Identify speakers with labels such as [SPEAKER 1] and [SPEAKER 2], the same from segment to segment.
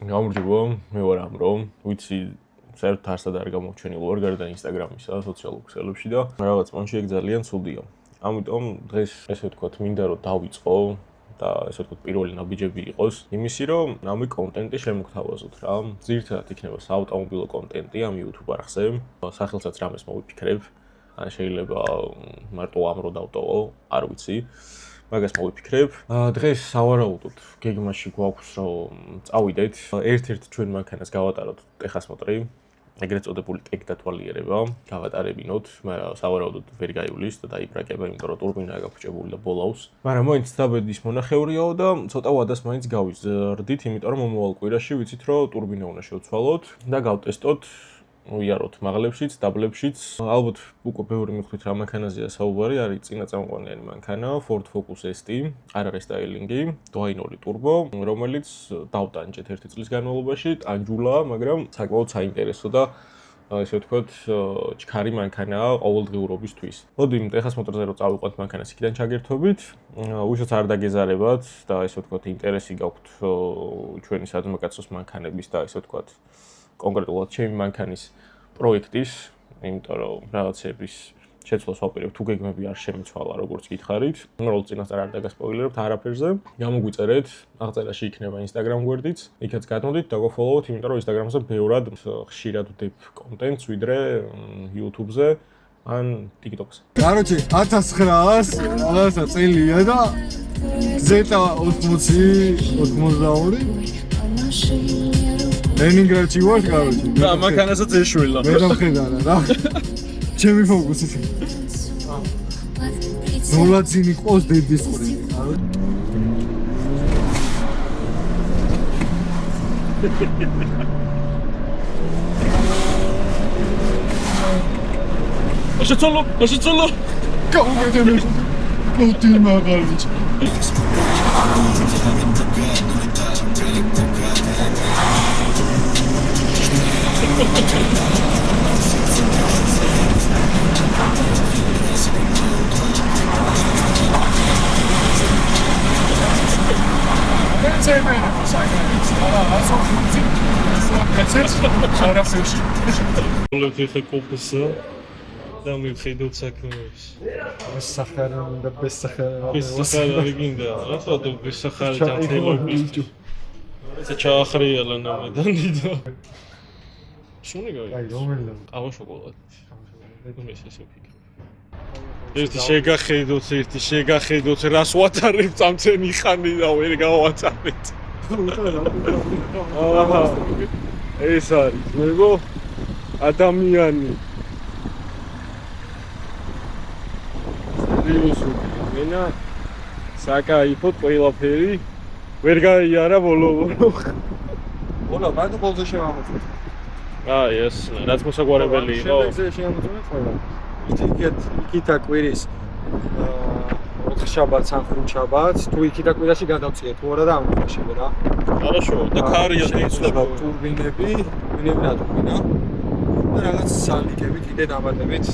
[SPEAKER 1] გამარჯობა, მე ვარ ამრო, ვიცი საერთოდ არსად არ გამოვჩენილ ვარ გარდა ინსტაგრამისა, სოციალურ ქსელებში და რაღაც პონჩი ეგ ძალიან ცუდია. ამიტომ დღეს ესე ვთქვათ, მინდა რომ დავიწყო და ესე ვთქვათ პირველი ნაბიჯები იყოს იმისი, რომ ამი კონტენტი შემოგთავაზოთ რა. ძირითადად იქნება საავტომობილო კონტენტი ამ YouTube არხზე. სახელსაც რამეს მოვიფიქრებ. ან შეიძლება მარტო ამრო დავტოვო, არ ვიცი. მაგას მოვიფიქრებ. დღეს სავარაუდოდ გეგმაში გვაქვს რომ წავიდეთ. ერთ-ერთ ჩვენ მანქანას გავატაროთ ტეხასმოტრი. ეგრეთ წოდებული ტეგ დათვალიერება, გავატარებინოთ, მაგრამ სავარაუდოდ ვერ გაივლის და დაიბრაკება, იმიტომ რომ ტურბინა გაფუჭებული და ბოლავს. მაგრამ მოინც დაბედის მონახევრიაო და ცოტა ვადას მაინც გავიზრდით, იმიტომ რომ მომავალ კვირაში ვიცით რომ ტურბინა უნდა შევცვალოთ და გავტესტოთ. ვიაროთ მაღლებშიც, დაბლებშიც. ალბათ უკვე ბევრი მიხვდით რა მანქანაზეა საუბარი, არის წინაწამყვანიანი მანქანა, Ford Focus ST, არ არის სტაილინგი, დვაინოლი ტურბო, რომელიც დავტანჯეთ 1 წლის განმავლობაში, ტანჯულა, მაგრამ საკმაოდ საინტერესო და ესე ვთქვათ, ჩქარი მანქანაა ყოველდღიურობისთვის. მოდი ტეხასმოტრზე რომ წავიყვანთ მანქანას იქიდან ჩაგერთობით, უშოთ არ დაგეზარებათ და ესე ვთქვათ, ინტერესი გაქვთ ჩვენი საძმოკაცოს მანქანების და ესე ვთქვათ კონკრეტულად ჩემი მანქანის პროექტის, იმიტომ რომ რაღაცების შეცვლას ვაპირებ თუ გეგმები არ შემიცვალა, როგორც გითხარით. უბრალოდ წინასწარ არ დაგასპოილერებთ არაფერზე. გამოგვიწერეთ, აღწერაში იქნება Instagram გვერდიც. იქაც გადმოდით, დაგოფოლოვოთ, იმიტომ რომ Instagram-ზე ბევრად ხშირად ვდებ კონტენტს, ვიდრე YouTube-ზე ან TikTok-ზე.
[SPEAKER 2] Короче, 1900 რაღაცა წელია და ზეტა 80-82 Leningrad-ში ვარ, короче.
[SPEAKER 3] და მანქანასაც ეშვილა.
[SPEAKER 2] მე დამხედარა რა. ჩემი ფოკუსით. ნოლაძინი ყოს დედის ყური.
[SPEAKER 3] Აშეცოლო.
[SPEAKER 2] გაუგეთენე. ნოტი მაგალითი.
[SPEAKER 3] Volete fare confessa? Dammi il fedo sacrifice.
[SPEAKER 2] Besahara და besahara.
[SPEAKER 3] Besahara legenda. Რა თქმა besahara ჯანმრთელობის. ეს ჩაახრიალა ნამედანი და. შუნი გაიგე.
[SPEAKER 2] აი რომელია?
[SPEAKER 3] ყავა შოკოლადი. მე ესე ვფიქრე. ერთი შეგახედოთ, რას ვატარებ წამწენი ხანი და ვერ გავატარეთ. აჰა. ეს არის მეგო ადამიანი. სერიოზულად, მენა საკაიფოდ ყველაფერი ვერ გაიარა ბოლო.
[SPEAKER 2] ბოლო, მარტო ბოლოს შევამოწმოთ.
[SPEAKER 3] აი ეს, რაც მოსაგვარებელი იყო.
[SPEAKER 2] შემდეგზე შევამოწმოთ ყველა. იქით კვირის ოთხშაბათს ან ხუთშაბათს, თუ იქით კვირაში გადავწიეთ, თუ არა და ამოშევე რა.
[SPEAKER 3] Хорошо, და ქარია
[SPEAKER 2] შეიძლება ტურბინები და ტურბინა. და რაღაც სალიკები კიდე დამატებით,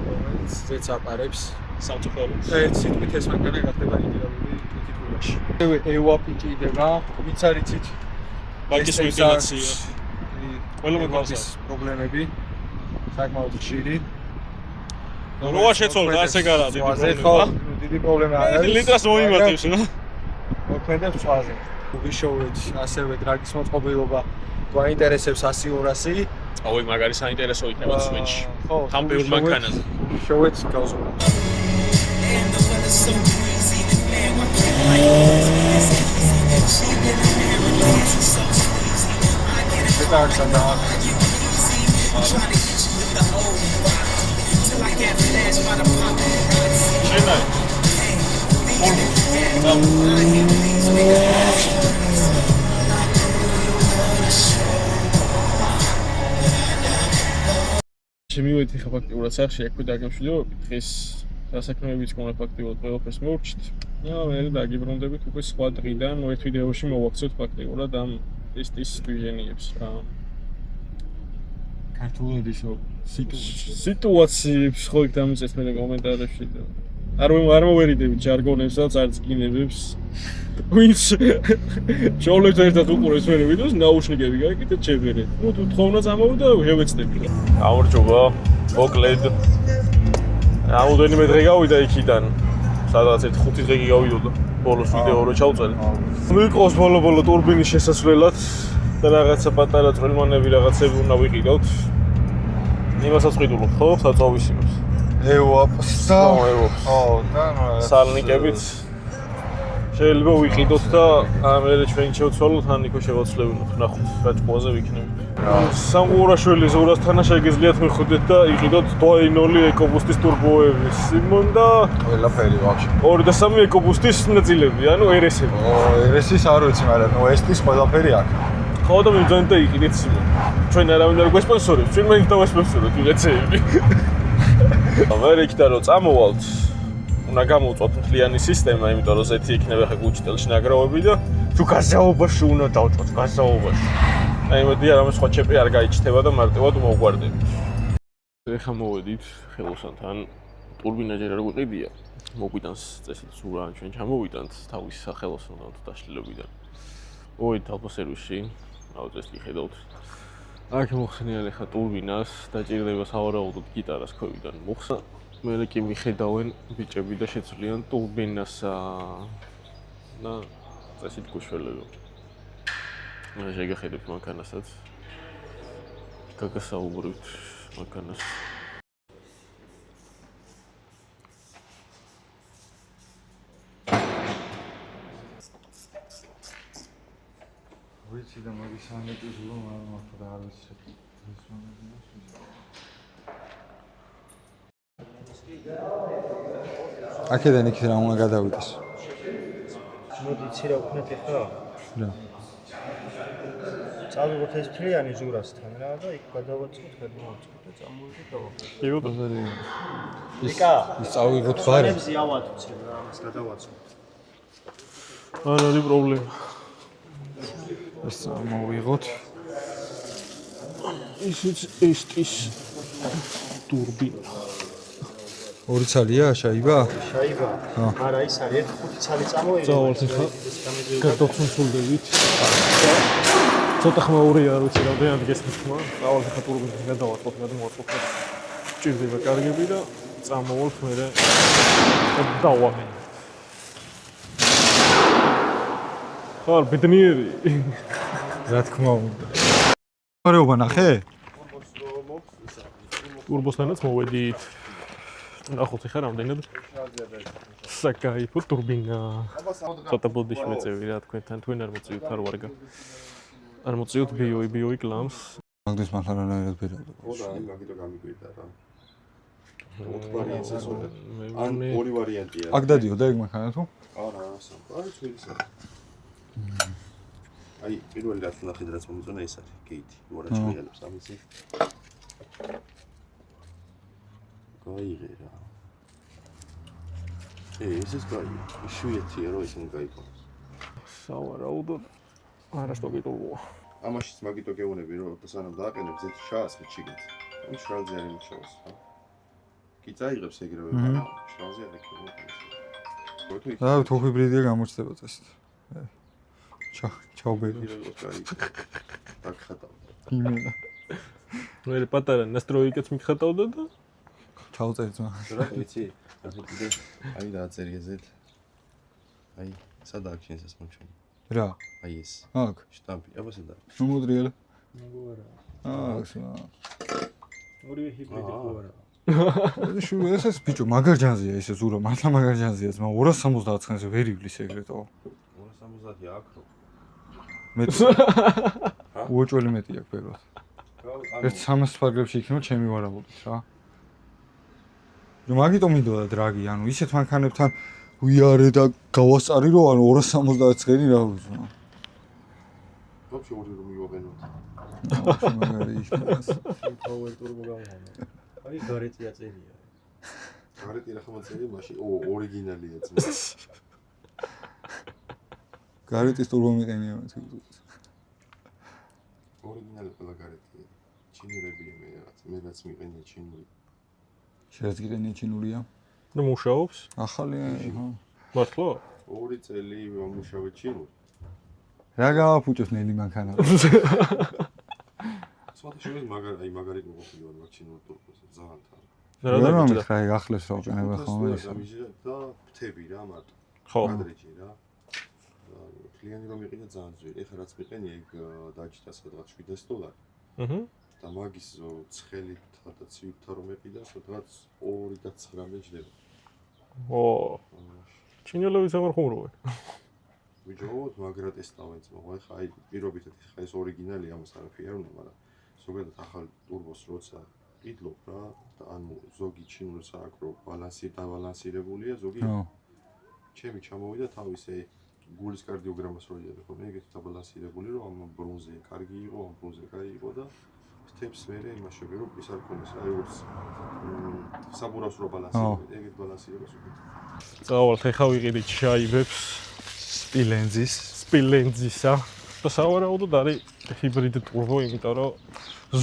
[SPEAKER 2] რომელიც ზეც აპარებს
[SPEAKER 3] სამწუხაროდ.
[SPEAKER 2] ერთ სიტყვით ეს მანქანა გახდება იდეალური თვითმფრინავი. ეუაპი კიდევა, ვიც არიცით
[SPEAKER 3] ბაკის ვენტილაცია. ყველა მანქანას
[SPEAKER 2] პრობლემები საკმაოდ ხშირი.
[SPEAKER 3] როა შეცვალა ასე გარადი.
[SPEAKER 2] დიდი პრობლემა არის.
[SPEAKER 3] ლიტრას მოიმატებს რა.
[SPEAKER 2] მოქმედებს წვაზე. ვიშოვეთ ასევე დრაგის მოწყობილობა გვაინტერესებს 100-200.
[SPEAKER 3] აუი მაგარი საინტერესო იქნება სვიჩი. თან ბევრ მანქანაზე.
[SPEAKER 2] ვიშოვეთ გავზურა. შეტარსანა.
[SPEAKER 3] შენაი. შემივედი ხა ფაქტიურად სახში აქვე დაგემშვიდობ დღეს დასაქმებიც მქონდა ფაქტიურად ყველაფერს მოვჭით. და მე დაგიბრუნდებით უკვე სხვა დღიდან ერთ ვიდეოში მოვაქცევთ ფაქტიურად ამ ტესტის დვიჟენიებს რა.
[SPEAKER 2] ქართულად ისო
[SPEAKER 3] სიტუაციებს ხო იქ დამიწეს მე კომენტარებში და არ მოვერიდებით ჟარგონებსაც, არც გინებებს. ვინც ჩაოლებს ერთად უყურებს მერე ვიდეოს, ნაუშნიკები გაიგეთ ჩებერეთ. ნუ თუ თხოვნა წამოვიდა, შევეცდები. გამარჯობა. მოკლედ. რამოდენიმე დღე გავიდა იქიდან. სადღაც 5 დღე გავიდოდა. ბოლოს ვიდეო რო ჩავწერე. მიყავს ბოლო ტურბინის შესასვლელად და რაღაცა პატარა წვრილმანები რაღაცები უნდა ვიყიდოთ. იმასაც ვყიდულობ, ხო? საწვავის იმას.
[SPEAKER 2] ეუაპს და
[SPEAKER 3] სალნიკებით შეიძლება ვიყიდოთ და ამერე ჩვენ შევცვალოთ, ან იქო შევაცვლებინოთ, ნახოთ რა ჭკუაზე ვიქნებით. სამყურაშვილი ზურას თანა შეგიძლიათ მიხვდეთ და იყიდოთ დოაინოლი ეკობუსტის ტურბოები. სიმონ და
[SPEAKER 2] ყველაფერი ვაფშე.
[SPEAKER 3] 2 და 3 ეკობუსტის ნაწილები, ანუ RS-ები.
[SPEAKER 2] RS-ის არ ვიცი, მაგრამ ნუ ST-ის ყველაფერი აქვს.
[SPEAKER 3] ხო და მივძანეთ და იყიდეთ სიმონ. ჩვენ არავინ არ გვესპონსორებს, ჩვენ მაინც დავესპონსოროთ ვიღაცეები. ვერ იქდა რომ წამოვალთ. უნდა გამოვწოთ მთლიანი სისტემა, იმიტომ რომ ზეთი იქნება ხა გუჩტელში ნაგროვები და თუ გაზაობაში უნდა დავწოთ, გაზაობაში. აი მოდი არამე სხვა ჩეპი არ გაიჩნდება და მარტივად მოვგვარდებით. ეხლა მოვედით ხელოსანთან. ტურბინა ჯერ არ გვიყიდია. მოგვიტანს წესით სურა ჩვენ ჩამოვიტანთ თავის სახელოსნოდან თუ დაშლილებიდან. მოვედით ალფა სერვისში. აუ წესი ხედავთ. აქ მოხსნიალ ეხლა ტურბინას დაჭირდება სავარაუდოდ გიტარას ქვევიდან მოხსნა. მერე კი მიხედავენ ბიჭები და შეცვლიან ტურბინას და წესით გუშველებო. მე შეგეხედებთ მანქანასაც. გაგასაუბრებთ მანქანას.
[SPEAKER 2] ვიცი და მაგის ანეტის რომ არ მართლა არ ვიცი. აქედან იქ რა უნდა გადავიდეს?
[SPEAKER 4] მოდი იცი რა ვქნათ ახლა?
[SPEAKER 2] რა.
[SPEAKER 4] წავიღოთ ეს მთლიანი ზურასთან რა და იქ გადავაწყოთ, გადმოვაწყოთ და წამოვიდეთ დავაყენოთ.
[SPEAKER 3] კი ბატონო.
[SPEAKER 4] იკა,
[SPEAKER 2] ის წავიღოთ ბარი.
[SPEAKER 4] სანებზე ავატვცებ რა, ამას გადავაწყოთ.
[SPEAKER 3] არ არის პრობლემა.
[SPEAKER 2] ეს მოვიღოთ.
[SPEAKER 3] ისიც ST-ის ტურბინა.
[SPEAKER 2] 2 ცალია შაიბა?
[SPEAKER 4] შაიბა. არა, ის არის 1-5 ცალი წამოვიდა.
[SPEAKER 3] წავალთ ხა. გადავცუნცულდებით. ცოტა ხმა ურია არ ვიცი რამდენად გესმის ხმა. წავალთ ხა ტურბინას გადავაწყოთ, გადმოვაწყოთ. ჭირდება კარგები და წამოვალთ მერე დავაყენოთ. ხარ ბედნიერი.
[SPEAKER 2] რა თქმა უნდა. მარეობა ნახე?
[SPEAKER 3] ტურბოსთანაც მოვედით. ნახოთ ხა რამდენად საკაიფო ტურბინა. ცოტა ბოდიში მეწევი რა თქვენთან, თქვენ არ მოწიოთ არ ვარგა. არ მოწიოთ BOE კლამს.
[SPEAKER 2] მაგდის მართლა რანაირად ფერავდა.
[SPEAKER 5] ხო და აი მაგითო გამიგვიდა რა. ოთხ ვარიანტს ასწორებ. ან ორი ვარიანტია.
[SPEAKER 2] აქ დადიოდა ეგ მანქანა თუ?
[SPEAKER 5] არა, სამყარო ჩვენისა. აი პირველი რაც ნახეთ რაც მომწონა ეს არის გეითი. უარა ჩმიანებს ამისი. გაიღე რა. ეს გაიგე. იშვიათია რომ ისინი გაიგონოს.
[SPEAKER 3] სავარაუდოდ არასტოკიტულოა.
[SPEAKER 5] ამაშიც მაგითო გეუბნები რომ სანამ დააყენებ ზეთი შაას მიჩიგეთ. ამ შრალზე არ იმუშაოს რა. კი წაიღებს ეგრევე, მაგრამ შრალზე არ ეკეთება.
[SPEAKER 2] და თუ ჰიბრიდია გამოჩნდება წესით. ჩაუბერო.
[SPEAKER 5] так ხატავ.
[SPEAKER 2] იმენა.
[SPEAKER 3] მე პატარა ნასტროიკაც მიხატავდა და
[SPEAKER 2] ჩავწერეთ მაგ.
[SPEAKER 5] რა ვიცი? აი დააწერი ესეთ. აი, სადაა ჩვენს ეს მომჩენი?
[SPEAKER 2] რა?
[SPEAKER 5] აი ეს.
[SPEAKER 2] აქ.
[SPEAKER 5] შტამპი, აბა სადაა?
[SPEAKER 2] ნუ მოდრიალე.
[SPEAKER 4] მოგوارა.
[SPEAKER 2] ახლა.
[SPEAKER 4] ორივე ჰიბრიდი მოგوارა.
[SPEAKER 2] ეს ბიჭო მაგარჯანზეა ეს ზურა, მართლა მაგარჯანზეა, მაგრამ 270 ხანს ვერ ივლის ეგრეთო.
[SPEAKER 5] 270 აკრო.
[SPEAKER 2] მეტი. უოჭველი მეტი აქვს ბეროთ. ერთ 300 ფარგლებში იქნება ჩემი ვარაუდით რა. მაგიტომ მინდოდა დრაგი, ანუ ისეთ მანქანებთან ვიარე და გავასწარი რომ ანუ 270 წელი რა ვიცი.
[SPEAKER 5] ვაფშე ორი რომ მივაყენოთ.
[SPEAKER 2] მაგარი იქნება.
[SPEAKER 4] პაუერ ტურბო გამოვანა. აი გარეთი აწერია.
[SPEAKER 5] გარეთი რა ხმა წერია მაშინ? ორიგინალია ძმა.
[SPEAKER 2] გარეთის ტურბო მიყენია მეთქი.
[SPEAKER 5] ორიგინალი ყველა გარეთია. ჩინურებია მე რაც მიყენია ჩინური.
[SPEAKER 2] შეძგირენია ჩინურია.
[SPEAKER 3] და მუშაობს?
[SPEAKER 2] ახალი
[SPEAKER 3] მართლა?
[SPEAKER 5] 2 წელი მომუშავე ჩინურ.
[SPEAKER 2] რა გავაფუჭოს ნელი მანქანა.
[SPEAKER 5] სხვადასხვა მაგარი გოყოფილია მაგ ჩინურ ტურბოზე ძალიან თან.
[SPEAKER 3] რა
[SPEAKER 2] რა ხაი ახლებს რა უყენება ხოლმე ეს.
[SPEAKER 5] და ფთები რა მარტო.
[SPEAKER 3] ხო.
[SPEAKER 5] კადრიჯი რა. კლიენტი რომ იყიდა ძალიან ძვირი. ეხლა რაც მიყენია იქ დაჭდა სადღაც $700.
[SPEAKER 3] აჰა.
[SPEAKER 5] და მაგის ცხელითა და ცივითა რომ ეყიდა სადღაც 2.19 ჯდება.
[SPEAKER 3] ო. ჩინელები ზაღარ ხუმრობენ.
[SPEAKER 5] ვიჯობოთ მაგრა ტესტავენ წმოღა ეხლა აი პირობითად ეხლა ეს ორიგინალია ამას არაფერი არ უნდა მაგრამ ზოგადად ახალ ტურბოს როცა ყიდლობ რა და ანუ ზოგი ჩინური სააკრო დაბალანსირებულია ზოგი ჩემი ჩამოვიდა თავისე გულის კარდიოგრამას რო იძახე ხოლმე ეგეთი დაბალანსირებული რომ ამ ბრუნზე კარგი იყო ამ ბრუნზე კაი იყო და ფთებს მერე იმაშები რომ ის არ ქონდეს რა როგორც საბურავს რო ბალანსირებული ეგეთ ბალანსირებას უკეთ
[SPEAKER 3] წავალთ ეხა ვიყიდით შაიბებს სპილენძისა და სავარაუდოდ არის ჰიბრიდ ტურბო იმიტომ რომ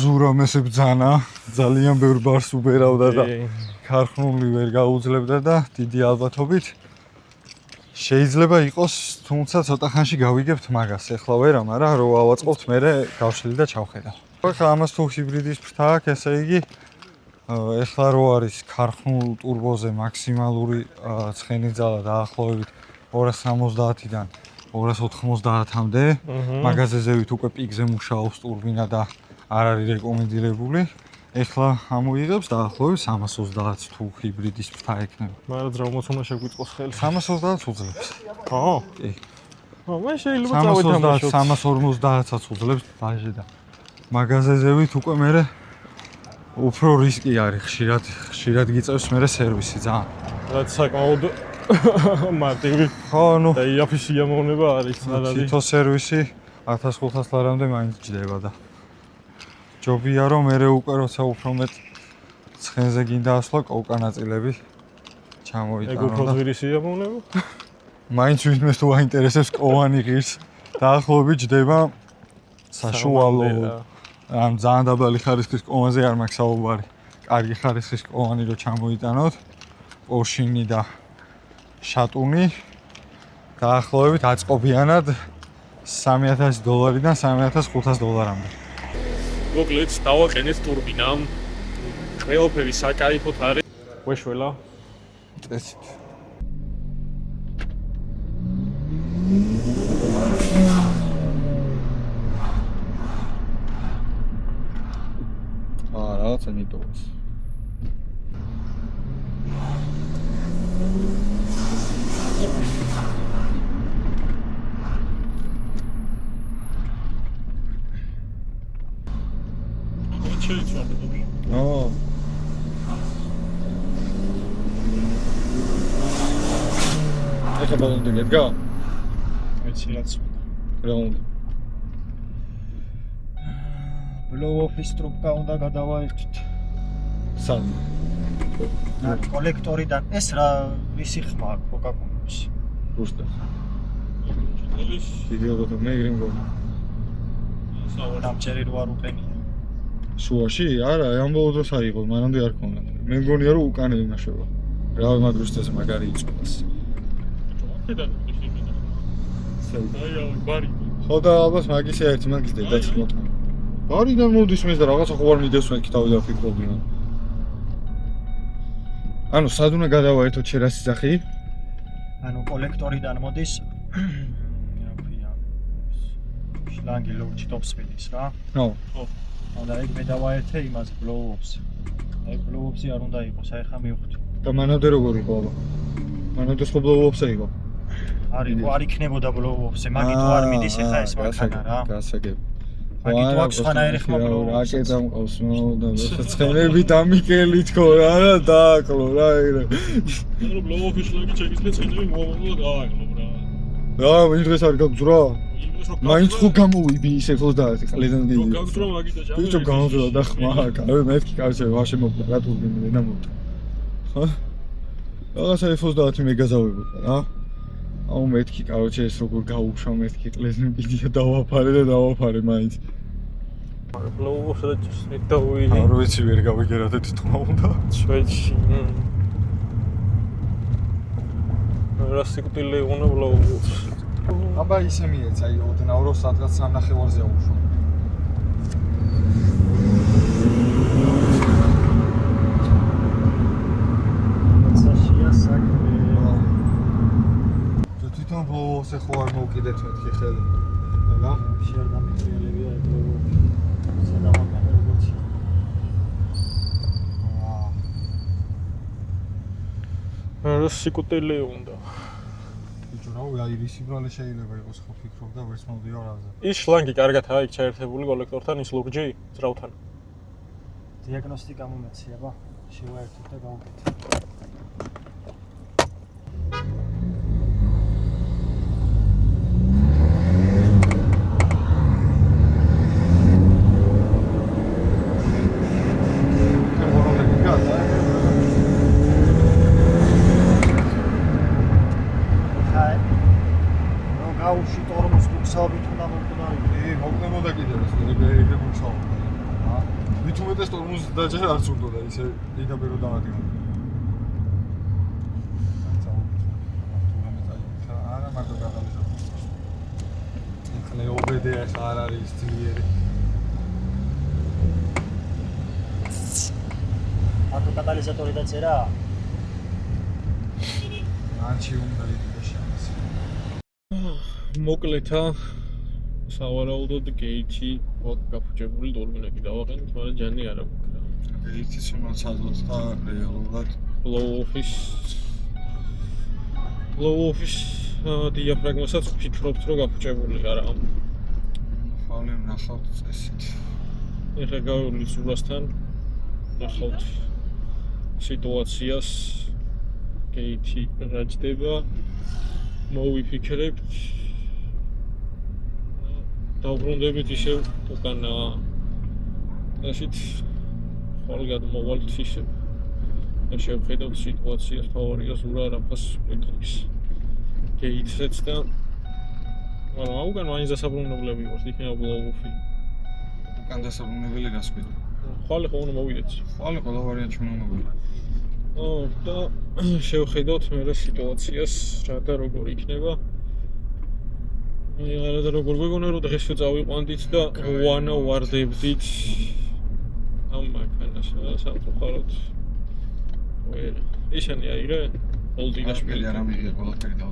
[SPEAKER 2] ზურამესი ბძანა ძალიან ბევრ ბარს უბერავდა და ქარხნული ვერ გაუძლებდა და დიდი ალბათობით შეიძლება იყოს თუმცა ცოტა ხანში გავიგებთ მაგას ეხლა ვერა მაგრამ რო ავაწყობთ მერე გავშლი და ჩავხედავ ახლა ამას თუ ჰიბრიდის ფრთა აქვს ესე იგი ეხლა რო არის ქარხნულ ტურბოზე მაქსიმალური ცხენისძალა დაახლოებით 270-დან 290-მდე მაგაზეზევით უკვე პიკზე მუშაობს ტურბინა და არ არის რეკომენდირებული. ეხლა ამოიღებს დაახლოებით 330 თუ ჰიბრიდის ფრთა ექნება.
[SPEAKER 3] მაგრამ ძრავმაც უნდა შეგვიწყოს ხელი.
[SPEAKER 2] 330 უძლებს.
[SPEAKER 3] ხო?
[SPEAKER 2] კი.
[SPEAKER 3] ხო, მე შეიძლება წავეთამაშოთ.
[SPEAKER 2] 350-აც უძლებს ბაჟი და მაგაზეზევით უკვე მერე უფრო რისკი არის ხშირად გიწევს მერე სერვისი ძალიან.
[SPEAKER 3] რაც საკმაოდ მარტივი.
[SPEAKER 2] ხო, ნუ
[SPEAKER 3] და იაფი სიამოვნება არის სადაც.
[SPEAKER 2] თითო სერვისი 1500 ლარამდე მაინც ჯდება და ჯობია რომ მერე უკვე როცა უფრო მეტ ცხენზე გინდა ასვლა კოუკანაწილები ჩამოიტანო
[SPEAKER 3] ეგ უფრო ძვირი სიამოვნება?
[SPEAKER 2] მაინც ვინმეს თუ აინტერესებს კოვანი ღირს დაახლოებით ჯდება საშუალო ამ ძალიან დაბალი ხარისხის კოვანზე არ მაქვს საუბარი კარგი ხარისხის კოვანი რო ჩამოიტანოთ პოშინი და შატუნი დაახლოებით აწყობიანად $3000-დან $3500-მდე.
[SPEAKER 3] მოკლედ დავაყენეთ ტურბინა. ყველაფერი საკაიფოდ არის. ვეშველა.
[SPEAKER 2] წესით. რაღაცა ნიტოვას. ო. ეხლა ბოლომდე გედგა?
[SPEAKER 4] მეცი რაც
[SPEAKER 2] რა უნდა?
[SPEAKER 4] ბლოუ-ოფის ტრუბკა უნდა გადავაერთოთ.
[SPEAKER 2] სამ.
[SPEAKER 4] არ კოლექტორიდან ეს რა ვისი ხმა აქვს კოკაკუმის.
[SPEAKER 2] უბრალოდ. ვიდეო მე გრინგო.
[SPEAKER 4] დამჭერი რო არ უყენია.
[SPEAKER 2] შუაში? არა, ამბოლო დროს აიღო, მანამდე არ ქონდა. მე მგონია რომ უკანე იმაშობა. რა მაგდროს ეს მაგარი იწყვას. ხო და ალბათ მაგის ერთი მაგის დედაც მოტყვა. გარიდან მოდის მე და რაღაცა ხო არ მიდეს მე თავი დაფიქრობდი. ანუ სად უნდა გადავაერთოთ შერასი სახი?
[SPEAKER 4] ანუ კოლექტორიდან მოდის რა ქვია შლანგი ლურჯი ტოპსპიდის რა.
[SPEAKER 2] ხო.
[SPEAKER 4] და ეგ მე დავაერთე იმას ბლოუ-ოფს. ეგ ბლოუ-ოფსი არ უნდა იყოს, აი ხა მივხვდი.
[SPEAKER 2] და მანამდე როგორ იყო აბა? მანამდე ხო ბლოუ-ოფსი იყო?
[SPEAKER 4] არ იქნებოდა ბლოუ-ოფსი, მაგით თუ არ მიდის ეხა ეს მანქანა რა.
[SPEAKER 2] გასაგებ.
[SPEAKER 4] მაგით თუ აქვს სხვანაირი ხმა
[SPEAKER 2] ბლოუ-ოფსი. აკეთა მყავს და ცხენები დამიკელი თქო რა დააკლო რა ეგრე.
[SPEAKER 3] ანუ ბლოუ-ოფის შლაგი შეიძლება ცხენები მოვაყო და გააკლო რა.
[SPEAKER 2] რა, ვინ დღეს არ გაგძვრა? მაინც ხო გამოვიდი ისე 30 ყლიდან დიდი.
[SPEAKER 3] რო გაგძვრა მაგით და ჩამოვიდი.
[SPEAKER 2] ბიჭო გამოვძვრა და ხმა, კავე მეთქი კავე ვაშე მოკდა რა თურგინე და მოკდა. ხო? რაღაცა 30 მე გაზავებოდა რა. აუ მეთქი კავე ეს როგორ გაუშვა მეთქი ყლიდან დიდი და დავაფარე მაინც.
[SPEAKER 3] ბლოუ-ოფს და ვინი?
[SPEAKER 2] არ ვიცი ვერ გავიგერათეთ თქმა უნდა.
[SPEAKER 3] შვედში. რა სიკვდილი უნდა ბლოუს.
[SPEAKER 2] აბა ისე მიეც, აი ოდნავ რო სადღაც 3:30-ზე აუშვა.
[SPEAKER 4] საშია საქმე.
[SPEAKER 2] თუ თვითონ ბლოუსზე ხო არ მოვკიდეთ მეთქი ხელი. აბა,
[SPEAKER 4] შენ დამიწილებია ეგ რო სადავაკანე როგორც
[SPEAKER 3] რა სიკვდილი უნდა.
[SPEAKER 2] ბიჭო, რავი, აი რის იბრალე შეიძლება იყოს ხო ფიქრობ და ვერც მოვდივარ აზე.
[SPEAKER 3] ის შლანგი კარგათაა იქ ჩაერთებული კოლექტორთან ის ლურჯი ძრავთან.
[SPEAKER 4] დიაგნოსტიკა მომეციება. შევაერთოთ და გავუკეთოთ. გაუში ტორმოს ბუქსავით უნდა მომკვდარი.
[SPEAKER 2] მოგნებოდა კიდევ ეს ეგრე მოგსაუბრდა. მით უმეტეს ტორმოს დაჯერა არც უნდა ისე იგაბე რო დავადგინო. არა მარტო გადავიზარდე. ეხლა ობედე არ არის ძლიერი.
[SPEAKER 4] ატო კატალიზატორი დაწერა.
[SPEAKER 2] ანჩი უნდა იყოს.
[SPEAKER 3] მოკლეთა სავარაუდოდ გეითი გვაქვს გაფუჭებული ტურბინა კი დავაყენოთ, მაგრამ ჯანი არ აქვს რა.
[SPEAKER 2] გეითიც უნდა ცადოთ და რეალურად blow-off-ის დიაფრაგმასაც ვფიქრობთ, რომ გაფუჭებული არა. ხალე ნახავთ წესით.
[SPEAKER 3] ეხლა გავივლით სულასთან, ნახავთ სიტუაციას, გეითი რა ჯდება, მოვიფიქრებთ. დავბრუნდებით ისევ უკანა ასეთ ხოლგად მოვალთ ისევ და შევხედავთ სიტუაციას თავარია ზურა არაფას ვეთქვის გეითსეც და მაგრამ უკან მაინც დასაბრუნებლები ვართ იქნება blow-off-ი
[SPEAKER 2] უკან დასაბრუნებელი რას ყვით?
[SPEAKER 3] ხვალე ხო უნდა მოვიდეთ
[SPEAKER 2] ხვალე ყველა ვარიანტი უნდა მოვიდეთ
[SPEAKER 3] და შევხედავთ მე რა სიტუაციას რა და როგორ იქნება არა და როგორ გვეგონა რომ დღეს წავიყვანდით და ვანა ვარდებდით ამ მანქანას სამწუხაროდ ვერ ისინი აიღე ოლდი და
[SPEAKER 2] შპილი არ ამიღია ყველაფერი და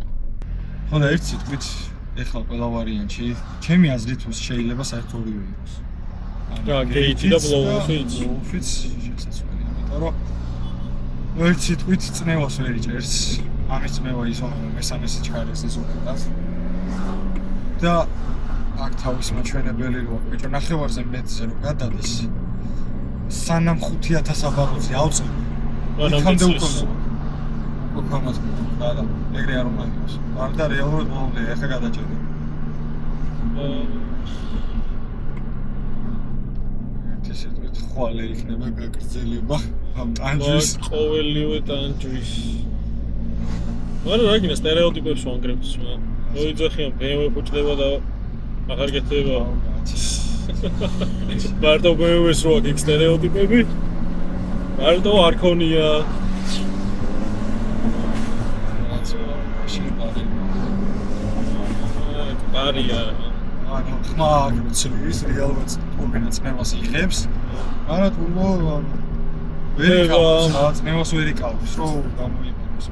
[SPEAKER 2] ხო და ერთ სიტყვით ეხლა ყველა ვარიანტი ჩემი აზრით შეიძლება საერთოდ ორივე იყოს
[SPEAKER 3] რა გეითი და blow-off-იც
[SPEAKER 2] შესაძლებელია იმიტომ რომ ერთ სიტყვით წნევას ვერ იჭერს ამის წნევა იზომება მესამე სიჩქარეს ეს უკეთას და აქ თავის მაჩვენებელი რო ბიჭო ნახევარზე მეტზე რო გადადის სანამ 5000 აბაროზე ავწევ იქამდე უკონოთ და ეგრე არ უნდა იყოს არ და რეალურად მომდე ეხა გადაჭერე ესეთ ხვალე იქნება გაგრძელება ამ ტანჯვის
[SPEAKER 3] ყოველივე ტანჯვის მაგრამ რა გინდა სტერეოტიპებს ვანგრევთ სხვა მოიძახიან BMW ფუჭდება და აღარ გეთება მარტო BMW-ს რო აქ სტერეოტიპები მარტო არ ქონია არია
[SPEAKER 2] ანუ ხმა ცრის რეალურად ტურბინას წნევას იღებს არა ტურბო ვერ იკავს წნევას ვერ იკავს რო გამოიყენოს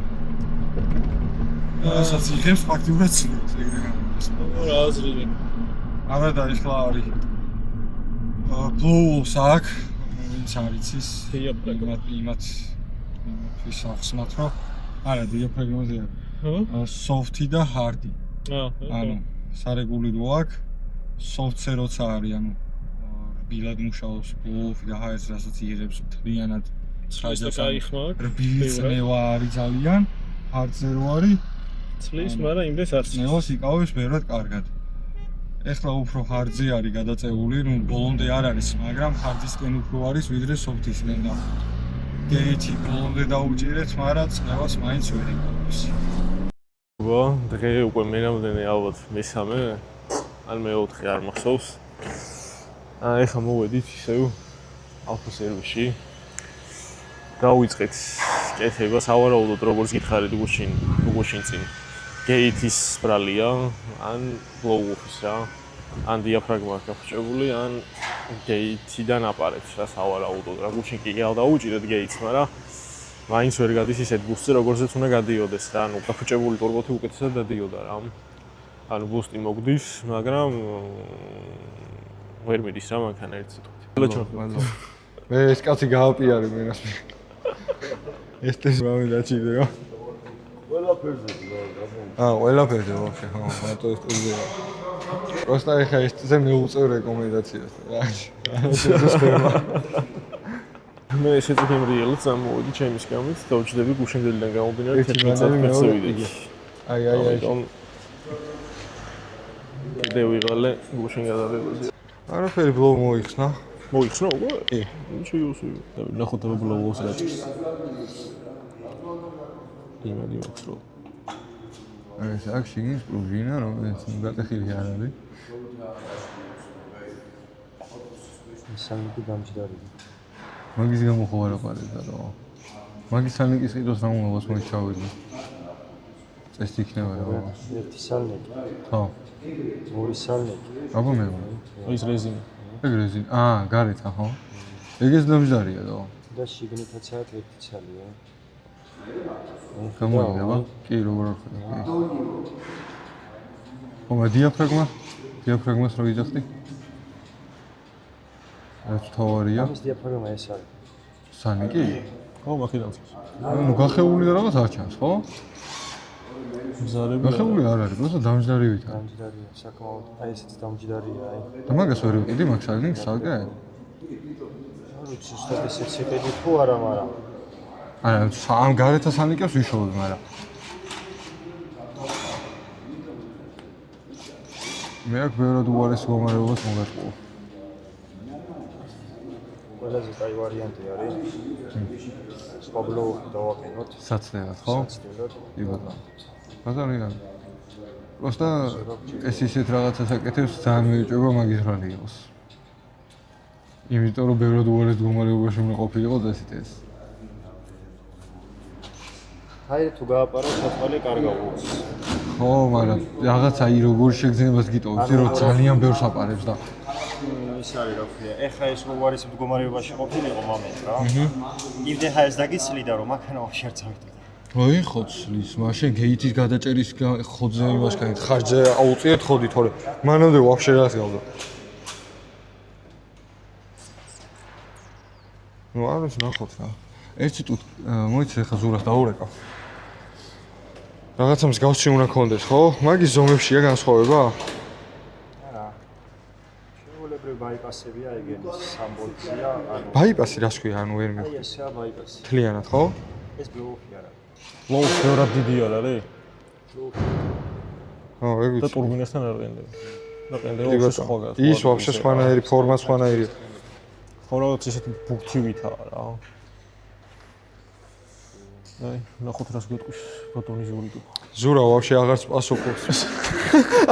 [SPEAKER 2] ასაც იღებს ფაქტიურად ცნობს ეგრე გამოიყენოს
[SPEAKER 3] რა აზრი
[SPEAKER 2] არა და ეხლა არის blow-off აქ ვინც არის ის იმათ ის ახსნათ რომ არა დიაფრაგმაზე არის soft-ი და hard-ი ანუ სარეგულირო აქ soft-ზე როცა არის ანუ რბილად მუშაობს blow-off-ი და hard-ს რასაც იღებს მთლიანად
[SPEAKER 3] ცხრა გაიხმა
[SPEAKER 2] რბილი წნევა არის ძალიან hard-ზე რო არის
[SPEAKER 3] ცლის მაგრამ იმდეს არც
[SPEAKER 2] წნევას იკავებს ბევრად კარგად ეხლა უფრო hard-ზე არის გადაწეული ნუ ბოლომდე არ არის მაგრამ hard-ისკენ უფრო არის ვიდრე soft-ისკენ და გეითი ბოლომდე დაუჭირეთ მაგრამ წნევას მაინც ვერ იკავებს
[SPEAKER 1] დღე უკვე მენამდე ალბათ მესამე ან მეოთხე არ მახსოვს ეხლა მოვედით ისევ ალფა სერვისში დავიწყეთ კეთება, სავარაუდოდ როგორც გითხარით გუშინ წინ. გეითის ბრალია, ან ბლოუ-ოფის რა. ან დიაფრაგმა გაფუჭებული, ან გეითიდან აპარებს რა სავარაუდოდ. რა გუშინ კი დავუჭირეთ გეითს, მაგრამ მაინც ვერ გადის ისეთ ბუსტზე, როგორცაც უნდა გადიოდეს რა. ანუ გაფუჭებული ტურბოთი უკეთესად დადიოდა რა. ანუ ბუსტი მოგდის, მაგრამ ვერ მიდის რა მანქანა ერთ სიტყვით.
[SPEAKER 2] მადლობა. მე ეს კაცი გააპიარე მენას. ეს რა დაჭირდება?
[SPEAKER 5] ყველაფერზე
[SPEAKER 2] ყველაფერზე ვაფშე, ხო, მარტო ეს ტურბია. Просто ეხა ესზე მეუწევ რეკომენდაციას რა.
[SPEAKER 1] მე ესეც გემრიელად წამოვიდი ჩემი სკამით, დავჭდები გუშინდელიდან გამომდინარე 11 ვიდეო.
[SPEAKER 2] აი.
[SPEAKER 1] კიდე ვიღალე გუშინ გადადებაზე.
[SPEAKER 2] არაფერი ბლოუ მოიხსნა.
[SPEAKER 1] მოიხსნა უკვე?
[SPEAKER 2] კი.
[SPEAKER 1] ნიჩიოსი. ნახოთ ამ ბლოუს რა ჭირს. იმედი მაქვს რომ
[SPEAKER 2] ეს აქ შიგნის პრუჟინა, რომელიც გატეხილი არ არის.
[SPEAKER 4] სალნიკი დამჯდარია.
[SPEAKER 2] მაგის გამო ხო არ აყარებდა რა. მაგის სალნიკის ყიდოს რა უნდა მოსმოჩავილი. წესი იქნება რა.
[SPEAKER 4] ერთი სალნიკი.
[SPEAKER 2] ხო.
[SPEAKER 4] ორი სალნიკი.
[SPEAKER 2] აბა მე.
[SPEAKER 1] ის რეზინი.
[SPEAKER 2] ეგ რეზინი. გარეთ ხო? ეგეც დამჯდარია რა.
[SPEAKER 4] და შიგნითაცაა ერთი ცალია.
[SPEAKER 2] გამოვიდა? კი, როგორ არ ხდება. ხო, დიაფრაგმას რო იძახდი? ეს თავარია.
[SPEAKER 4] ამის დიაფრაგმა ეს არის.
[SPEAKER 2] სალნიკი?
[SPEAKER 1] ხო, მაქედანს.
[SPEAKER 2] ნუ გახეული და რაღაც არ ჩანს, ხო?
[SPEAKER 1] მზარები.
[SPEAKER 2] გახეული არ არის, просто დამჯდარივით.
[SPEAKER 4] დამჯდარია, საკმაოდ. აი ესეც დამჯდარია, აი.
[SPEAKER 2] და მაგას ვერ ვიყიდი მაგ სალნიკს სალკე?
[SPEAKER 4] არ ვიცი, ზუსტად ესეც იყიდი თუ არა, მაგრამ
[SPEAKER 2] ამ გარეთა სალნიკებს ვიშოვებ, მაგრამ მე აქ ბევრად უარეს მდგომარეობას მოგატყუო.
[SPEAKER 4] ყველაზე კაი ვარიანტი არის. სხვა ბლოუ დავაყენოთ.
[SPEAKER 2] საცდელად, ხო?
[SPEAKER 4] საცდელად.
[SPEAKER 2] კი ბატონო. ბატონო. просто ეს ისეთ რაღაცას აკეთებს, ძალიან მეეჭვება მაგის რალი იყოს. იმიტომ რომ ბევრად უარეს მდგომარეობაში უნდა ყოფილიყო წესით ეს.
[SPEAKER 4] აი თუ გააპარო საწვალი კარგა უოს.
[SPEAKER 2] ხო, მაგრამ რაღაცა როგორ შეგძნებას გიტოვებს, რომ ძალიან ბევრს აპარებს და
[SPEAKER 4] ის არის რა ქვია. ეხა ეს უარის მდგომარეობაში ყოფილიყო მომენტ რა. იმდე ხა ეს დაგიცლიდა რომ მაქანა ვაფშე არ წავიდოდა.
[SPEAKER 2] აი ხოცლის, მაშინ გეითის გადაჭერის ხოძე იმას განით ხარჯზე აუწიეთ ხოდი, თორე მანამდე ვაფშე რას გავდა. ნუ არ ვიცი ნახოთ რა. ერთი ტუტ მოიცე ხა ზურას დაურეკა. რაღაცა მსგავსი უნდა კონდეს, ხო? მაგის ზომებშია განსხვავება?
[SPEAKER 4] არა. შეულებრივ ბაიპასებია ეგენის სამბოლცია, ანუ
[SPEAKER 2] ბაიპასი რას ქვია, ანუ ვერ
[SPEAKER 4] აი
[SPEAKER 2] მივხვდი.
[SPEAKER 4] ესაა ბაიპასი.
[SPEAKER 2] თლიანად, ხო?
[SPEAKER 4] ეს ბლოუი არა.
[SPEAKER 1] ბლოუს ბევრად დიდი არ არის?
[SPEAKER 2] ხო, ეგ
[SPEAKER 1] და
[SPEAKER 2] ვიცი.
[SPEAKER 1] ტურბინასთან არ ყენდება. და ყენდება
[SPEAKER 2] კი,
[SPEAKER 1] უფრო
[SPEAKER 2] ბატონო.
[SPEAKER 1] სხვა.
[SPEAKER 2] ის ვაფშე სხვანაირი ფორმა სხვანაირი.
[SPEAKER 1] ხო, რაღაც ისეთი ბუქთივითაა რა. აი, ნახოთ რას გეტყვის ბატონის ზურიდო.
[SPEAKER 2] ზურა ვაფშე აღარ სპასოფობს.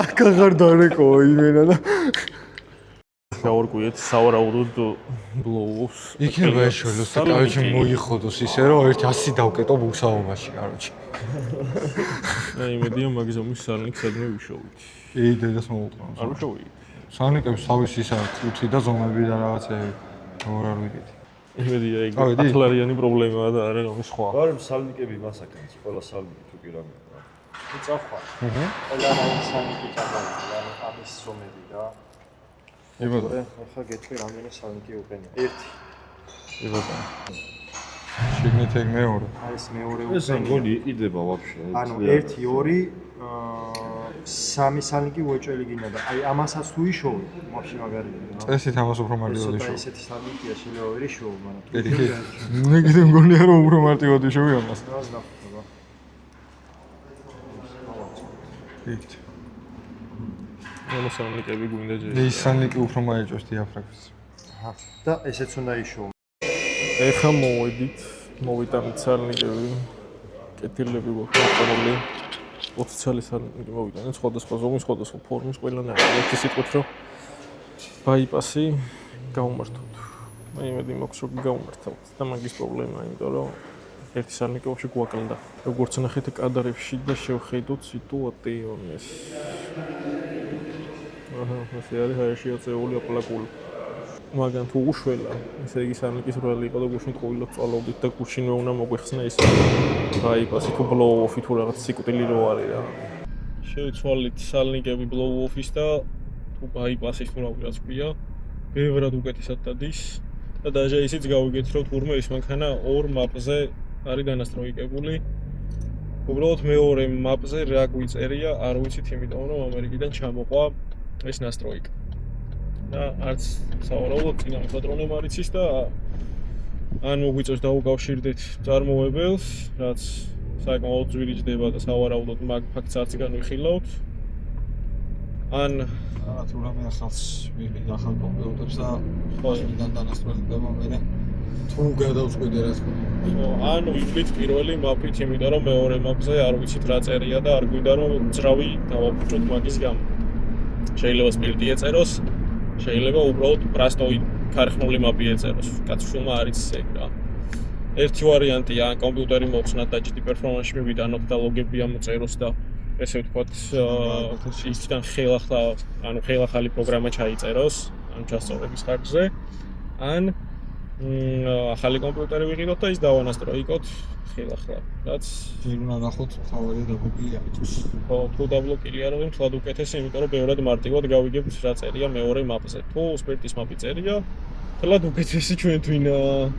[SPEAKER 2] აქ აღარ დარეკო იმენა და
[SPEAKER 1] გავარკვიეთ სავარაუდოდ ბლოუს.
[SPEAKER 2] იქნება ეშველოს და კავიჩი მოიხოდოს ისე რომ ერთი 100 დავკეტო ბუსაობაში, კაროჩი.
[SPEAKER 1] აი, იმედია მაგ ზომის სალნიკს სადმე ვიშოვით.
[SPEAKER 2] კი, დედას მოუყრავს.
[SPEAKER 1] არ ვიშოვით.
[SPEAKER 2] სალნიკებს თავის ისა კუთხი და ზომები და რაღაცები არ ვიყიდი.
[SPEAKER 1] იმედია ეგ
[SPEAKER 2] ავედი?
[SPEAKER 1] ათლარიანი პრობლემაა და არა რომ სხვა.
[SPEAKER 6] ვარ სალნიკები მასაკანს, ყველა სალნიკი თუ კი რამეა რა.
[SPEAKER 4] წავხვა. ყველა რაიმ სალნიკი წამოვიდა, ანუ ამის ზომები რა.
[SPEAKER 2] კი ბატონო.
[SPEAKER 4] ახლა გეტყვი რამდენი სალნიკი უყენია. 1.
[SPEAKER 2] კი ბატონო. შიგნით ეგ მეორე.
[SPEAKER 4] აი ეს მეორე
[SPEAKER 6] ეს მგონი იყიდება ვაფშე.
[SPEAKER 4] ანუ 1 2 3 სალნიკი უეჭველი გინდა და აი ამასაც თუ იშოვე, ვაფშე მაგარია რა.
[SPEAKER 2] წესით ამას უფრო მარტივად
[SPEAKER 4] ცოტა
[SPEAKER 2] იშოვ.
[SPEAKER 4] ისეთი სალნიკია შეიძლება ვერ იშოვო, მაგრამ თუ
[SPEAKER 2] კი. მე კიდე მგონია რომ უფრო მარტივად იშოვი ამას.
[SPEAKER 4] რას ნახო.
[SPEAKER 2] კი.
[SPEAKER 1] ანუ სალნიკები გვინდა ჯერ.
[SPEAKER 2] ის სალნიკი უფრო მაეჭვს დიაფრაგმას.
[SPEAKER 4] აჰა. და ესეც უნდა იშოვო.
[SPEAKER 1] ეხა მოვიტანით სალნიკები. კეთილები გვაქვს მოყოლი. 20 წელი სალნიკი მოვიტანეთ, სხვადასხვა ზომის, სხვადასხვა ფორმის, ყველანაირი. ერთი სიტყვით რომ ბაიპასი გავუმართოთ. მე იმედი მაქვს რომ გავუმართავთ და მაგის პრობლემაა, იმიტომ რომ
[SPEAKER 3] ერთი სარნიკოვში გვაკლდა. როგორც ნახეთ კადრებში და შევხედოთ სიტუაციას. ასე არის ჰაერში აწეული აპლაკული. მაგრამ თუ უშველა, ესე იგი სარნიკის ბრალი იყო და გუშინ ყვილად წვალობდით და გუშინვე უნდა მოგვეხსნა ის ბაიპასი თუ ბლოუ-ოფი თუ რაღაც სიკვდილი რო არის რა. შევცვალეთ სარნიკები ბლოუ-ოფის და თუ ბაიპასი თუ რაღაც ქვია, ბევრად უკეთესად დადის და დაჟე ისიც გავიგეთ რომ თურმე ის მანქანა ორ მაპზე არის დანასტროიკებული. უბრალოდ მეორე მაპზე რა გვიწერია, არ ვიცით, იმიტომ რომ ამერიკიდან ჩამოყვა ეს ნასტროიკა. და არც სავარაუდოდ წინა პატრონემ არ იცის და ან მოგვიწევს დაუკავშირდეთ წარმოებელს, რაც საკმაოდ ძვირი ჯდება და სავარაუდოდ მაგ ფაქტს არც განვიხილავთ. ან
[SPEAKER 2] თუ რამე ახალს ვიღებ ახალ კომპიუტერს და ხოსიდან დანასტროებდება მე თუ გადავწყვიტე რა თქმა უნდა.
[SPEAKER 3] ან ვივლით პირველი მაპით, იმიტომ რომ მეორე მაპზე არ ვიცით რა წერია და არ გვინდა რომ ძრავი დავაფუჭოთ მაგის გამო. შეიძლება სპირტი ეწეროს, შეიძლება უბრალოდ პრასტოი ქარხნული მაპი ეწეროს. კაცშულმა არის ისე რა. ერთი ვარიანტია, ან კომპიუტერი მოხსნათ და GT performance-ში მივიდანოთ და ლოგები ამოწეროს და ესე ვთქვათ, ისიდან ხელახალი პროგრამა ჩაიწეროს, ან ჩასწავლების ხარჯზე, ან ახალი კომპიუტერი ვიყიდოთ და ის დავანასტროიკოთ ხელახლა, რაც
[SPEAKER 2] ჯერ უნდა ნახოთ თავი დაბლოკილი არ იყოს.
[SPEAKER 3] ხო, თუ დაბლოკილი არ არის, მთლად უკეთესი, იმიტომ რომ ბევრად მარტივად გავიგებთ რა წერია მეორე მაპზე. თუ სპირტის მაპი წერია, მთლად უკეთესი ჩვენთვინ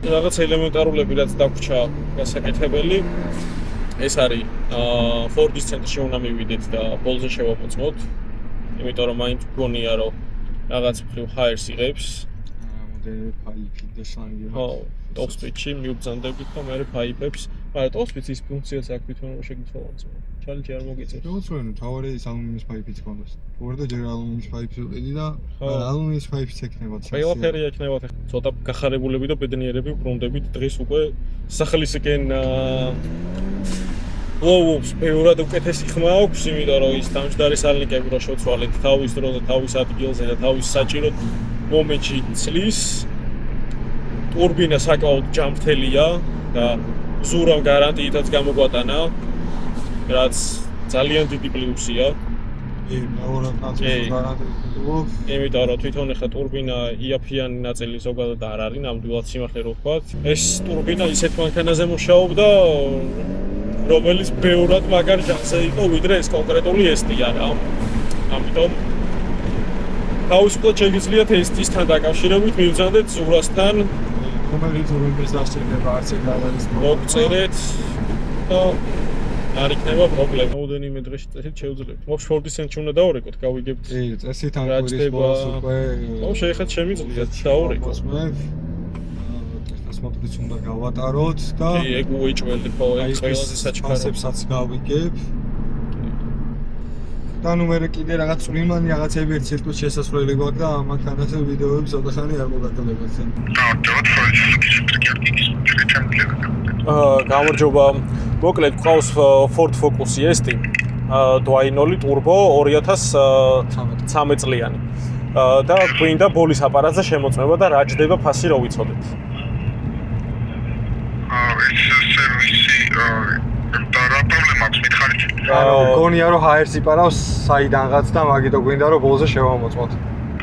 [SPEAKER 3] რაღაც ელემენტარულები რაც დაგვრჩა გასაკეთებელი. ეს არის Ford-ის ცენტრში უნდა მივიდეთ და ბოლზე შევამოწმოთ. იმიტომ რომ მაინც გონია რომ რაღაც მხრივ ჰაერს იღებს.
[SPEAKER 2] მოდელი ფაიფი და სანგი.
[SPEAKER 3] ხო, top speed-ში მივბრძანდებით და მე ფაიფებს. მაგრამ top speed-ის ფუნქციას აქვს თვითონ რომ შეგიცვალოთ. ჩალენჯი არ მოგიწევს.
[SPEAKER 2] უცვლელი თავი ის ალუმინის ფაიფიც კონდეს. უერთო ჯერ ალუმინის ფაიფს ვიყიდი და ალუმინის ფაიფიც ექნება.
[SPEAKER 3] ყველაფერი ექნება. ცოტა გახარებულები და ბედნიერები ვბრუნდებით დღეს უკვე სახელისაკენ ბლოუ-ოფს ბევრად უკეთესი ხმა აქვს, იმიტომ რომ ის დამჯდარი სარნიკები რო შევცვალეთ თავის დრო და თავის ადგილზე და თავის საჭირო მომენტში ცლის. ტურბინა საკმაოდ ჯამრთელია და ზურამ გარანტიითაც გამოგვატანა, რაც ძალიან დიდი პლუსია.
[SPEAKER 2] მეორე ნაწილი გარანტიულად.
[SPEAKER 3] იმიტომ რომ თვითონ ახლა ტურბინა იაფიანი ნაწილი ზოგადად არ არის, ნამდვილად სიმართლე რო ვთქვათ. ეს ტურბინა ისეთ მანქანაზე მუშაობდა, რომელიც ბევრად მაგარ ჯანზე იყო, ვიდრე ეს კონკრეტული ესტია რა. ამიტომ თავისუფლად შეგიძლიათ ესტისთან დაკავშირებით მივბრძანდეთ ზურასთან,
[SPEAKER 2] რომელიც რუმინს დასწრება არც ეგ არ არის.
[SPEAKER 3] მოგწერეთ და არ იქნება პრობლემა. ოდენიმე დღეში წესით შევძლებთ. მოხ Ford-ის ცენტრში უნდა დავურეკოთ, გავიგებთ.
[SPEAKER 2] წესით ან კვირის ბოლოს უკვე
[SPEAKER 3] ო, შეეხეთ შემიძლიათ დავურეკოთ.
[SPEAKER 2] მოსმოტრიც უნდა გავატაროთ და
[SPEAKER 3] კი, ეგ უეჭველი ხო, ეს ყველაზე საჩქარო.
[SPEAKER 2] ფასებსაც გავიგებ. და ნუ მე კიდე რაღაც წვიმანი რაღაცები ერთ ცირკულს შესასვლელი გვაქვს და ამ მანქანაზე ვიდეოები ცოტა ხანი არ მოგაკლებთ.
[SPEAKER 3] გამარჯობა. მოკლედ ყავს Ford Focus ST დვაინოლი ტურბო 2013 წლიანი. და გვინდა ბოლის აპარატზე შემოწმება და რა ჯდება ფასი რო ვიცოდეთ.
[SPEAKER 7] და რა პრობლემა აქვს მითხარით?
[SPEAKER 2] ანუ გონია რომ ჰაერს იპარავს საიდანღაც და მაგითო გვინდა რომ ბოლზე შევამოწმოთ.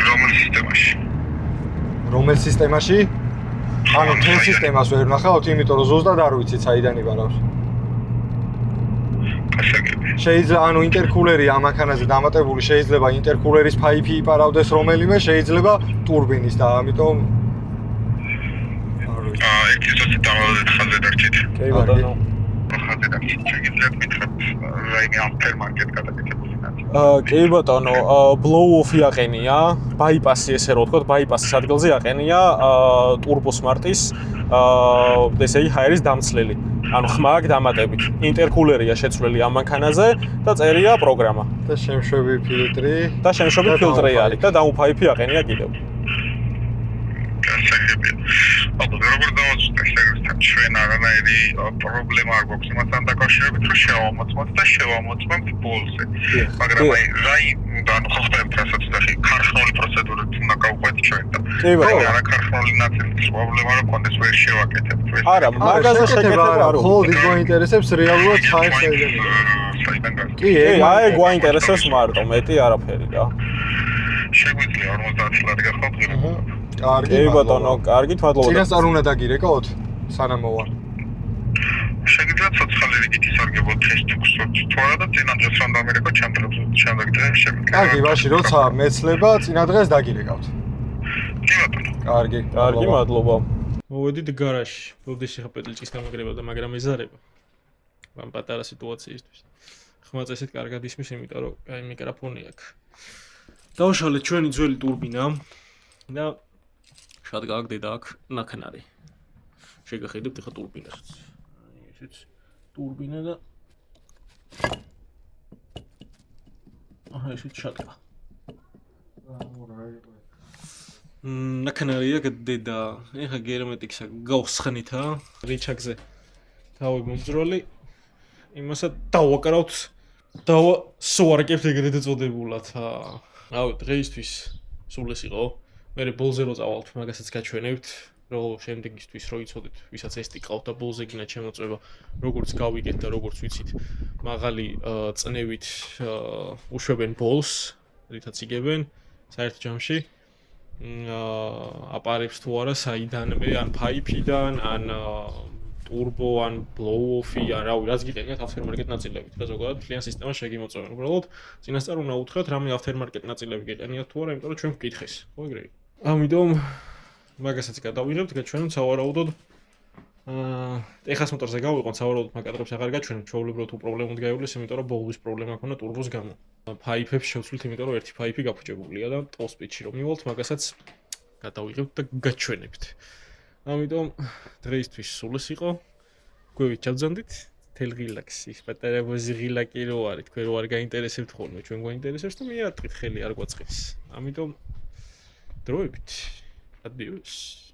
[SPEAKER 7] რომელ სისტემაში?
[SPEAKER 2] რომელ სისტემაში? ანუ თელ სისტემას ვერ ნახავთ, იმიტომ რომ ზუსტად არ ვიცით საიდან იპარავს. შეიძლება ანუ ინტერკულერი ამ მანქანაზე დამატებული შეიძლება ინტერკულერის ფაიფი იპარავდეს რომელიმე, შეიძლება ტურბინის და ამიტომ არ ვიცი.
[SPEAKER 7] ერთი სოციალ დამალეთ ხაზე დარჩით.
[SPEAKER 3] კი ბატონო.
[SPEAKER 7] ხაზე დარჩით. შეგიძლიათ მითხრათ რაიმე აფტერმარკეტ გადაკეთებული ნაწილი.
[SPEAKER 3] კი ბატონო, ბლოუ-ოფი აყენია, ბაიპასი ესე რო ვთქვათ, ბაიპასის ადგილზე აყენია ტურბო სმარტის ესე იგი ჰაერის დამცლელი. ანუ ხმა აქვს დამატებით. ინტერკულერია შეცვლილი ამ მანქანაზე და წერია პროგრამა.
[SPEAKER 2] და შემშვები ფილტრი
[SPEAKER 3] და შემშვები ფილტრი არის და დაუნფაიფი აყენია კიდევ.
[SPEAKER 7] გასაგებია. ალბათ როგორ დავაწყოთ შეგიძლიათ ჩვენ არანაირი პრობლემა არ გვაქვს იმასთან დაკავშირებით რომ შევამოწმოთ და შევამოწმებთ ბოლზე მაგრამ აი რაი ანუ ხო ხდება რასაც და ქარხნული პროცედურით უნდა გავყვეთ ჩვენ და არა ქარხნული ნაწილის პრობლემა რო კონდეს ვერ შევაკეთებთ
[SPEAKER 1] არა მაგაზე შეკეთება არ
[SPEAKER 2] ხო ის გვაინტერესებს რეალურად საერთოდ კი
[SPEAKER 1] აი გვაინტერესებს მარტო მეტი არაფერი რა
[SPEAKER 7] შეგვიძლია 50 ლარი გახავთ ღირებულად
[SPEAKER 2] კარგი
[SPEAKER 1] ბატონო კარგით მადლობა
[SPEAKER 2] წინასწარ უნდა დაგირეკოთ სანამ მოვა
[SPEAKER 7] შეგიძლიათ ცოცხალი რიგით ისარგებლოთ ეს თუქსოთ თუ არა და წინადრეს რომ დამერეკო შემდეგ დღეს შეგვიძლია
[SPEAKER 2] კარგი ბაში როცა მეცლება წინა დღეს დაგირეკავთ
[SPEAKER 7] კი ბატონო
[SPEAKER 1] კარგი მადლობა მოვედით გარაჟში ბოდიში ხა პედელჭის გამაგრებოდა მაგრამ ეზარება ამ პატარა სიტუაციისთვის ხმა წესით კარგად ისმის იმიტომ რომ აი მიკროფონი აქვს დავშალეთ ჩვენი ძველი ტურბინა და შად გააგდედა აქ ნაკნარი შეგახედებთ ახლა ტურბინასაც აი ესეც ტურბინა და აჰა ესეც შატყა ნაკნარია გადდედა ეხა გერმეტიქსა გავხსნითა რიჩაკზე თავი მომძროლი იმასაც დავაკრავთ დავასვარკებთ ეგრეთ წოდებულად აუ დღეისთვის სულ ეს იყო მე ბოლზე რო წავალთ მაგასაც გაჩვენებთ რომ შემდეგისთვის რო იცოდეთ ვისაც ესტი ყავთ და ბოლზე გინა შემოწმება როგორც გავიგეთ და როგორც ვიცით მაღალი წნევით უშვებენ ბოლს რითაც იგებენ საერთო ჯამში აპარებს თუ არა საიდანვე ან ფაიფიდან ან turbo ან blow-off-ი ან რავი რაც გიყენებთ aftermarket ნაწილებით და ზოგადად მთლიან სისტემას შეგიმოწმებენ. უბრალოდ წინასწარ უნდა უთხრათ რამე aftermarket ნაწილები გიყენიათ თუ არა, იმიტომ რომ ჩვენ ვკითხეს. ხო ეგრევე. ამიტომ მაგასაც გადავიღებთ, გაჩვენებთ სავარაუდოდ ეხას მოტორზე გავიყოთ სავარაუდოდ მაგატრებს აღარ გაჩვენებთ, ჩვეულებრივ თუ პრობლემა დგაიულეს, იმიტომ რომ ბოლვის პრობლემა ქონდა turbo-ს გამო. ფაიფებს შევცვლით, იმიტომ რომ ერთი ფაიფი გაფუჭებულია და ტოლ სპიდში რომ მივალთ, მაგასაც გადავიღებთ და გაჩვენებთ. ამიტომ დღეისთვის სულ ეს იყო. გვევით ჩავძანდით თელ რილაქსი, პატარა ბოზი რილაკი რო არის, თქვენ რო არ გაინტერესებთ ხოლმე, ჩვენ გვაინტერესებს და მე არ ტყით ხელი არ გვაწყობს. ამიტომ დროებით. Adiós.